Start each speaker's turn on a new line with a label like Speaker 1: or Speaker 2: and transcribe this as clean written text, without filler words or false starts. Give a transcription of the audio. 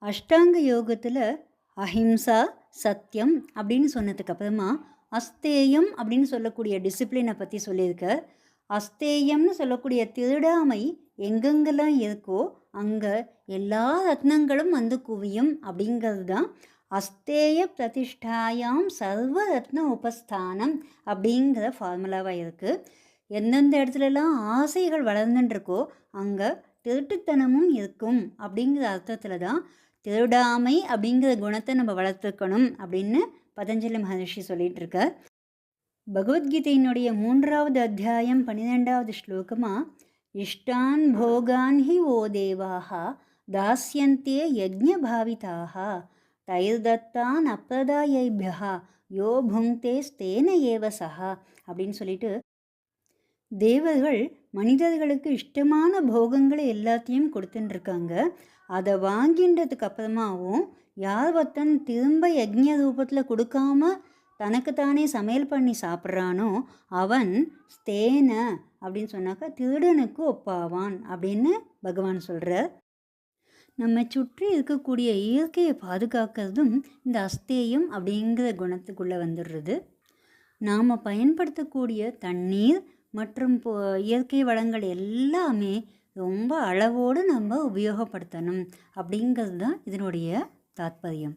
Speaker 1: அஷ்டாங்க யோகத்தில் அஹிம்சா சத்தியம் அப்படின்னு சொன்னதுக்கு அப்புறமா அஸ்தேயம் அப்படின்னு சொல்லக்கூடிய டிசிப்ளினை பற்றி சொல்லியிருக்கார். அஸ்தேயம்னு சொல்லக்கூடிய திருடாமை எங்கெங்கெல்லாம் இருக்கோ அங்கே எல்லா ரத்னங்களும் வந்து குவியும் அப்படிங்கிறது தான் அஸ்தேய பிரதிஷ்டாயாம் சர்வ ரத்ன உபஸ்தானம் அப்படிங்கிற ஃபார்முலாவாக இருக்குது. எந்தெந்த இடத்துலலாம் ஆசைகள் வளர்ந்துட்டுருக்கோ அங்கே திருட்டுத்தனமும் இருக்கும் அப்படிங்கிற அர்த்தத்தில் தான் திருடாமை அப்படிங்கிற குணத்தை நம்ம வளர்த்துக்கணும் அப்படின்னு பதஞ்சலி மகரிஷி சொல்லிட்டு இருக்கார். பகவத்கீதையினுடைய 3வது அத்தியாயம் 12வது ஸ்லோகமாக இஷ்டான் போகான் ஹி ஓ தேவாக தாஸ்யந்தே யஜ்ஞபாவிதாக தைர்தத்தான் அப்பிரதாயைபியா யோ புங்தே ஸ்தேன ஏவசா அப்படின்னு சொல்லிட்டு, தேவர்கள் மனிதர்களுக்கு இஷ்டமான போகங்களை எல்லாத்தையும் கொடுத்துட்டுருக்காங்க. அதை வாங்கின்றதுக்கு அப்புறமாவும் யார் ஒருத்தன் திரும்ப யஜ்ஞ ரூபத்தில் கொடுக்காம தனக்குத்தானே சமையல் பண்ணி சாப்பிட்றானோ அவன் ஸ்தேன அப்படின்னு சொன்னாக்கா திருடனுக்கு ஒப்பாவான் அப்படின்னு பகவான் சொல்கிறார். நம்ம சுற்றி இருக்கக்கூடிய இயற்கையை பாதுகாக்கிறதும் இந்த அஸ்தேயம் அப்படிங்கிற குணத்துக்குள்ளே வந்துடுறது. நாம் பயன்படுத்தக்கூடிய தண்ணீர் மற்றும் இயற்கை வளங்கள் எல்லாமே ரொம்ப அளவோடு நம்ம உபயோகப்படுத்தணும் அப்படிங்கிறது தான் இதனுடைய தாத்பரியம்.